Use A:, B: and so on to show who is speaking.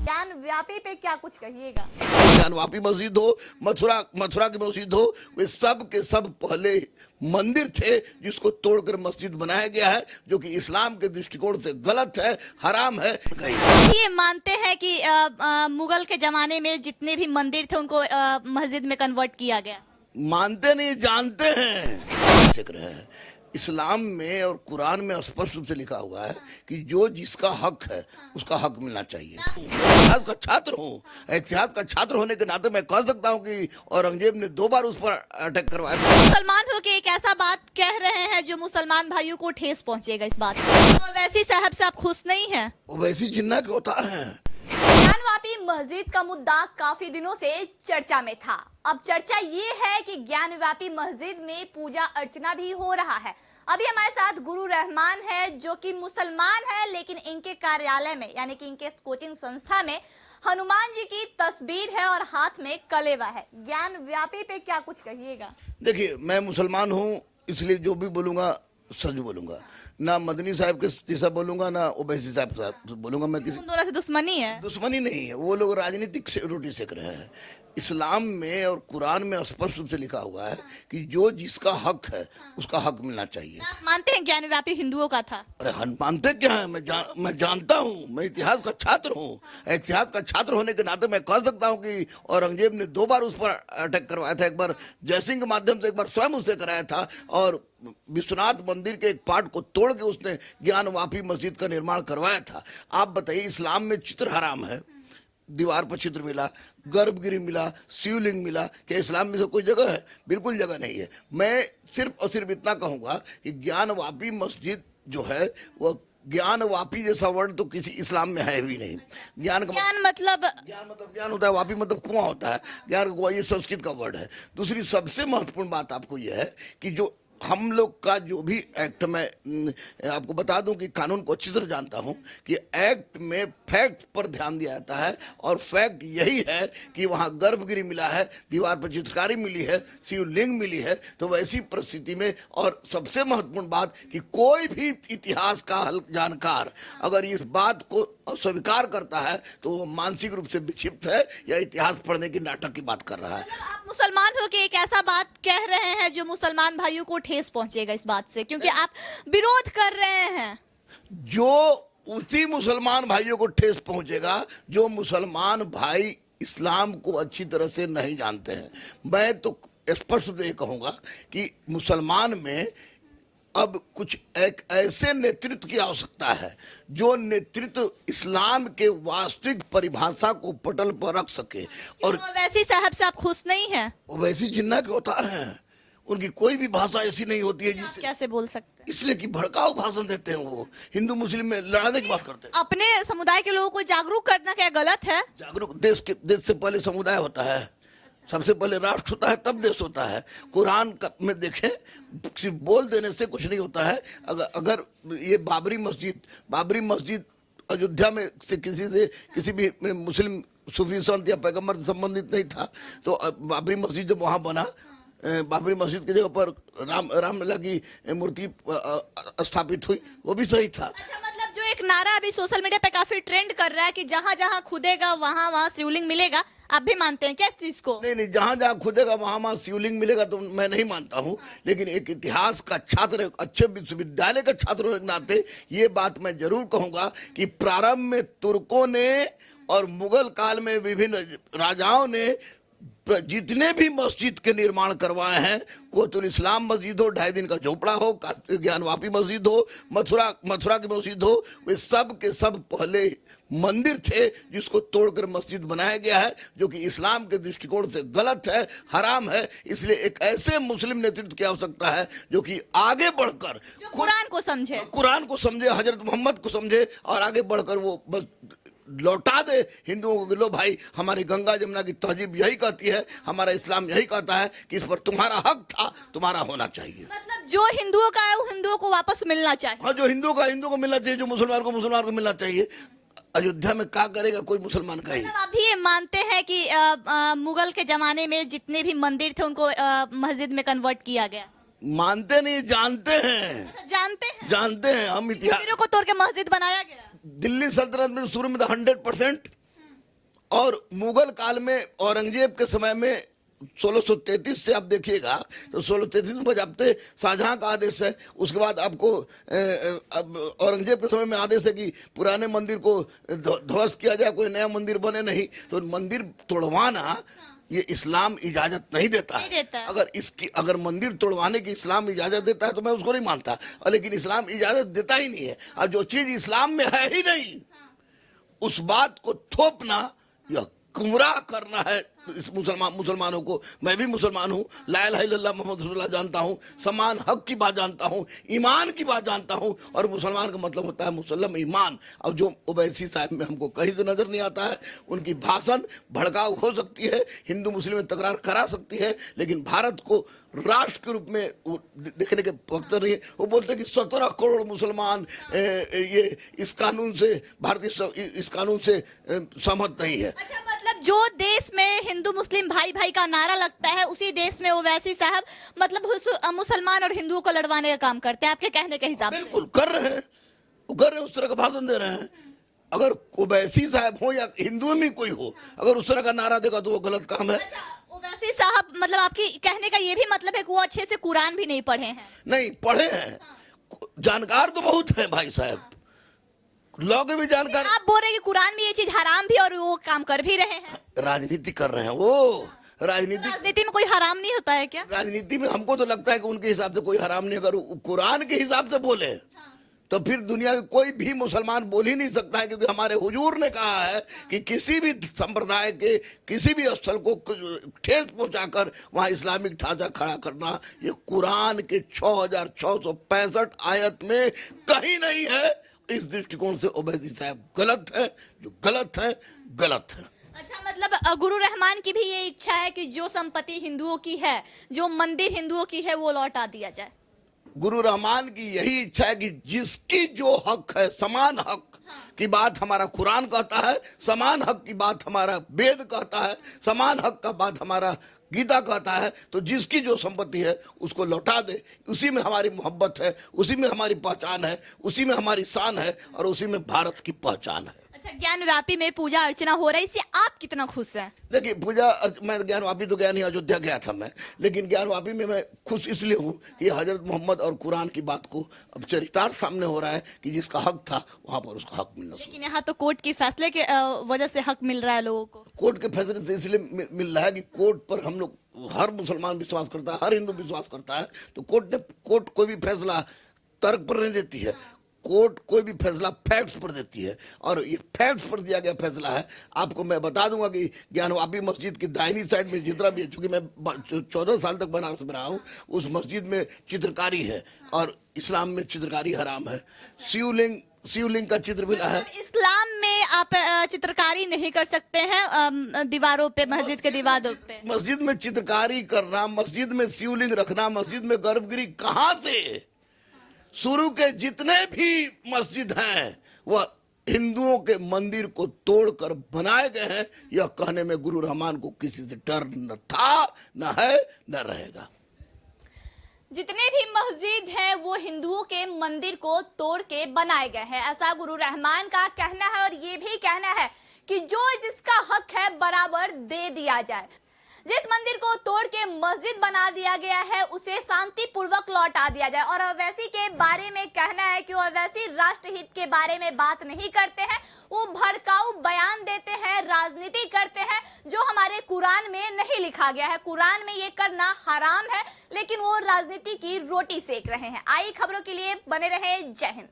A: ज्ञानव्यापी पे क्या कुछ कहिएगा?
B: ज्ञानवापी मस्जिद हो, मथुरा की मस्जिद हो, वे सब के सब पहले मंदिर थे जिसको तोड़कर मस्जिद बनाया गया है, जो कि इस्लाम के दृष्टिकोण से गलत है, हराम है।
A: ये मानते हैं कि मुगल के जमाने में जितने भी मंदिर थे उनको मस्जिद में कन्वर्ट किया गया।
B: मानते नहीं, जानते हैं। जिक्र है इस्लाम में और कुरान में स्पष्ट रूप से लिखा हुआ है कि जो जिसका हक है उसका हक मिलना चाहिए। इतिहास का छात्र हूँ, इतिहास का छात्र होने के नाते मैं कह सकता हूँ कि औरंगजेब ने 2 बार उस पर अटैक करवाया था।
A: मुसलमान हो के एक ऐसा बात कह रहे हैं जो मुसलमान भाइयों को ठेस पहुंचेगा इस बात से। तो वैसी साहब से आप खुश नहीं हैं?
B: वो वैसी जिन्ना के अवतार हैं।
A: ज्ञानवापी मस्जिद का मुद्दा काफी दिनों से चर्चा में था। अब चर्चा ये है कि ज्ञानवापी मस्जिद में पूजा अर्चना भी हो रहा है। अभी हमारे साथ गुरु रहमान है जो कि मुसलमान है, लेकिन इनके कार्यालय में यानी कि इनके कोचिंग संस्था में हनुमान जी की तस्वीर है और हाथ में कलेवा है। ज्ञानव्यापी पे क्या कुछ कहिएगा?
B: देखिए, मैं मुसलमान हूँ, इसलिए जो भी बोलूंगा सच बोलूंगा, ना मदनी साहब के जैसा बोलूंगा ना ओवैसी साहब के बोलूंगा। मैं किसी
A: दोनों से दुश्मनी है?
B: दुश्मनी नहीं है, वो लोग राजनीतिक से रोटी सेक रहे हैं। इस्लाम में और कुरान में स्पष्ट रूप से लिखा हुआ है कि जो जिसका हक है उसका हक मिलना चाहिए।
A: आप मानते हैं ज्ञानव्यापी हिंदुओं का था?
B: अरे हम मानते क्या है, मैं जानता हूँ, मैं इतिहास का छात्र हूँ। इतिहास का छात्र होने के नाते मैं कह सकता हूँ कि औरंगजेब ने 2 बार उस पर अटैक करवाया था। एक बार जयसिंह के माध्यम से, एक बार स्वयं उससे कराया था, और विश्वनाथ मंदिर के एक पार्ट को तोड़ के उसने ज्ञानवापी मस्जिद का निर्माण करवाया था। आप बताइए, इस्लाम में चित्र हराम है, दीवार पर चित्र मिला, गर्भगिरी मिला, शिवलिंग मिला, क्या इस्लाम में से कोई जगह है? बिल्कुल जगह नहीं है। मैं सिर्फ और सिर्फ इतना कहूंगा कि ज्ञानवापी मस्जिद जो है वो ज्ञानवापी जैसा वर्ड तो किसी इस्लाम में है भी नहीं। ज्ञान
A: मतलब
B: ज्ञान होता है, वापी मतलब कुआं होता है, ज्ञान का कुआं, ये संस्कृत का वर्ड है। दूसरी सबसे महत्वपूर्ण बात आपको यह है कि जो हम लोग का जो भी एक्ट में, आपको बता दूं कि कानून को अच्छी तरह जानता हूं कि एक्ट में फैक्ट पर ध्यान दिया जाता है, और फैक्ट यही है कि वहां गर्भगिरी मिला है, दीवार पर चित्रकारी मिली है, शिवलिंग मिली है। तो वैसी परिस्थिति में, और सबसे महत्वपूर्ण बात कि कोई भी इतिहास का जानकार अगर इस बात को स्वीकार करता है तो वो मानसिक रूप से विक्षिप्त है या इतिहास पढ़ने की नाटक की बात कर रहा है।
A: आप मुसलमान हो के एक ऐसा बात कह रहे हैं जो मुसलमान भाइयों को ठेस पहुंचेगा इस बात से, क्योंकि आप विरोध कर रहे हैं।
B: जो उसी मुसलमान भाइयों को ठेस पहुंचेगा जो मुसलमान भाई इस्लाम को अच्छी तरह से नहीं जानते हैं। मैं तो स्पष्ट रूप से कहूंगा कि मुसलमान में अब कुछ एक ऐसे नेतृत्व की आवश्यकता है जो नेतृत्व इस्लाम के वास्तविक परिभाषा को पटल पर रख सके। और
A: वैसी साहब से आप खुश नहीं हैं?
B: वैसी जिन्ना के अवतार हैं, उनकी कोई भी भाषा ऐसी नहीं होती है जिससे
A: कैसे बोल सकते हैं?
B: इसलिए कि भड़काऊ भाषण देते हैं, वो हिंदू मुस्लिम में लड़ाने की बात करते हैं।
A: अपने समुदाय के लोगों को जागरूक करना क्या गलत है?
B: जागरूक देश से पहले समुदाय होता है, सबसे पहले राष्ट्र होता है, तब देश होता है। कुरान में देखें, सिर्फ बोल देने से कुछ नहीं होता है। अगर ये बाबरी मस्जिद अयोध्या में से किसी भी मुस्लिम सूफी संत या पैगंबर से संबंधित नहीं था, तो बाबरी मस्जिद जब वहाँ बना, बाबरी मस्जिद की जगह पर रामलला की मूर्ति स्थापित हुई, वो भी सही था।
A: अच्छा, मतलब जो एक नारा अभी सोशल मीडिया पे काफी ट्रेंड कर रहा है कि जहाँ जहाँ खुदेगा वहाँ वहाँ शिवलिंग मिलेगा, आप भी मानते हैं क्या इस चीज को?
B: नहीं, जहाँ जहाँ खुदेगा वहाँ वहाँ शिवलिंग मिलेगा तो मैं नहीं मानता हूँ, लेकिन एक इतिहास का छात्र, एक अच्छे विश्वविद्यालय का छात्र होने के नाते ये बात मैं जरूर कहूँगा कि प्रारंभ में तुर्कों ने और मुगल काल में विभिन्न राजाओं ने जितने भी मस्जिद के निर्माण करवाए हैं, कोतुल इस्लाम मस्जिद हो, 2.5 दिन का झोपड़ा हो, ज्ञानवापी मस्जिद हो, मथुरा की मस्जिद हो, वे सब के सब पहले मंदिर थे जिसको तोड़कर मस्जिद बनाया गया है, जो कि इस्लाम के दृष्टिकोण से गलत है, हराम है। इसलिए एक ऐसे मुस्लिम नेतृत्व की आवश्यकता है जो कि आगे बढ़कर
A: कुरान को समझे,
B: हजरत मोहम्मद को समझे, और आगे बढ़कर वो लौटा दे हिंदुओं को। लो भाई, हमारी गंगा जमुना की तहजीब यही कहती है, हमारा इस्लाम यही कहता है कि इस पर तुम्हारा हक था, तुम्हारा होना चाहिए।
A: मतलब जो हिंदुओं का है वो हिंदुओं को वापस मिलना चाहिए।
B: हाँ, जो हिंदू को मिलना चाहिए, जो मुसलमान को मिलना चाहिए। अयोध्या में क्या करेगा कोई मुसलमान का ही?
A: मतलब आप ये मानते हैं कि मुगल के जमाने में जितने भी मंदिर थे उनको मस्जिद में कन्वर्ट किया गया?
B: मानते नहीं, जानते हैं।
A: जानते हैं
B: हम इतिहास
A: को तोड़ के मस्जिद बनाया गया।
B: दिल्ली सल्तनत में शुरू में 100% और मुगल काल में औरंगजेब के समय में 1633 से आप देखिएगा तो 1633 में बजाबते शाहजहां का आदेश है। उसके बाद आपको अब औरंगजेब के समय में आदेश है कि पुराने मंदिर को ध्वस्त किया जाए, कोई नया मंदिर बने नहीं। तो मंदिर तोड़वाना ये इस्लाम इजाजत नहीं देता है। अगर मंदिर तोड़वाने की इस्लाम इजाजत देता है तो मैं उसको नहीं मानता, और लेकिन इस्लाम इजाजत देता ही नहीं है। और जो चीज इस्लाम में है ही नहीं उस बात को थोपना या गुमराह करना है इस मुसलमानों को। मैं भी मुसलमान हूँ, ला इलाहा इल्लल्लाह मोहम्मद रसूलुल्लाह जानता हूँ, समान हक की बात जानता हूँ, ईमान की बात जानता हूँ, और मुसलमान का मतलब होता है मुसल्लम ईमान। और जो ओवैसी साहब में हमको कहीं से नजर नहीं आता है। उनकी भाषण भड़काऊ हो सकती है, हिंदू मुस्लिम में तकरार करा सकती है, लेकिन भारत को राष्ट्र के रूप में देखने के वक्त नहीं है। वो बोलते हैं कि 17 करोड़ मुसलमान ये इस कानून से इस कानून से सहमत नहीं है।
A: अच्छा, मतलब जो देश में हिंदू मुस्लिम भाई भाई का नारा लगता है उसी देश में ओवैसी साहब मतलब मुसलमान और हिंदुओं को लड़वाने का काम करते हैं, आपके कहने के हिसाब से।
B: बिल्कुल कर रहे हैं, वो कर रहे हैं, उस तरह का भाषण दे रहे हैं। अगर ओवैसी साहब हो या हिंदुओं में कोई हो, अगर उस तरह का नारा देगा तो वो गलत काम है।
A: अच्छा, ओवैसी साहब मतलब आपकी कहने का ये भी मतलब है कि वो अच्छे से कुरान भी नहीं पढ़े हैं?
B: नहीं पढ़े हैं, जानकार तो बहुत है भाई साहब, लोग भी जानकार।
A: आप बोल रहे हैं कि कुरान में ये चीज हराम भी और वो काम कर भी रहे हैं।
B: राजनीति कर रहे हैं वो।
A: राजनीति में कोई हराम नहीं होता है क्या?
B: राजनीति में हमको तो लगता है कि उनके हिसाब से कोई हराम नहीं। अगर कुरान के हिसाब से बोले तो फिर दुनिया में कोई भी मुसलमान बोल ही नहीं सकता है, क्योंकि हमारे हुजूर ने कहा है कि किसी भी संप्रदाय के किसी भी स्थल को ठेस पहुंचाकर वहां इस्लामिक ढांचा खड़ा करना ये कुरान के 6665 आयत में कहीं नहीं है। इस दृष्टिकोण से ओवैसी साहब गलत है, जो गलत है गलत है।
A: अच्छा, मतलब गुरु रहमान की भी ये इच्छा है कि जो संपत्ति हिंदुओं की है, जो मंदिर हिंदुओं की है, वो लौटा दिया जाए।
B: गुरु रहमान की यही इच्छा है कि जिसकी जो हक है, समान हक की बात हमारा कुरान कहता है, समान हक की बात हमारा वेद कहता है, समान हक का बात हमारा गीता कहता है। तो जिसकी जो संपत्ति है उसको लौटा दे। उसी में हमारी मोहब्बत है, उसी में हमारी पहचान है, उसी में हमारी शान है, और उसी में भारत की पहचान है।
A: अच्छा, ज्ञानवापी में पूजा अर्चना हो रही है, इससे आप कितना खुश हैं?
B: देखिए मैं ज्ञानवापी तो गया नहीं, अयोध्या गया था मैं, लेकिन ज्ञानवापी में मैं खुश इसलिए हूँ कि हजरत मोहम्मद और कुरान की बात को अब चरितार्थ सामने हो रहा है कि जिसका हक था वहां पर उसका हक मिलना।
A: लेकिन यहाँ तो कोर्ट के फैसले के वजह से हक मिल रहा है लोगों को।
B: कोर्ट के फैसले से इसलिए मिल रहा है कि कोर्ट पर हम लोग हर मुसलमान विश्वास करता है, हर हिंदू विश्वास करता है। तो कोर्ट कोई भी फैसला तर्क पर नहीं देती है, कोर्ट कोई भी फैसला फैक्ट्स पर देती है, और ये फैक्ट्स पर दिया गया फैसला है। आपको मैं बता दूंगा कि ज्ञानवापी मस्जिद की दाहिनी साइड में जितना भी है, चूंकि मैं 14 साल तक बनारस में रहा हूँ, उस मस्जिद में चित्रकारी है, और इस्लाम में चित्रकारी हराम है। शिवलिंग का चित्र मिला है।
A: इस्लाम में आप चित्रकारी नहीं कर सकते हैं दीवारों पे, मस्जिद के दीवारों पे।
B: मस्जिद में चित्रकारी करना, मस्जिद में शिवलिंग रखना, मस्जिद में गर्भगृह कहाँ से? शुरू के जितने भी मस्जिद हैं वह हिंदुओं के मंदिर को तोड़कर बनाए गए हैं। यह कहने में गुरु रहमान को किसी से डर न था, न है, न रहेगा।
A: जितने भी मस्जिद हैं वो हिंदुओं के मंदिर को तोड़ के बनाए गए हैं, ऐसा गुरु रहमान का कहना है। और ये भी कहना है कि जो जिसका हक है बराबर दे दिया जाए। जिस मंदिर को तोड़ के मस्जिद बना दिया गया है उसे शांतिपूर्वक लौटा दिया जाए। और ओवैसी के बारे में कहना है कि ओवैसी राष्ट्रहित के बारे में बात नहीं करते हैं, वो भड़काऊ बयान देते हैं, राजनीति करते हैं, जो हमारे कुरान में नहीं लिखा गया है। कुरान में ये करना हराम है, लेकिन वो राजनीति की रोटी सेक रहे हैं। आई खबरों के लिए बने रहे। जय हिंद।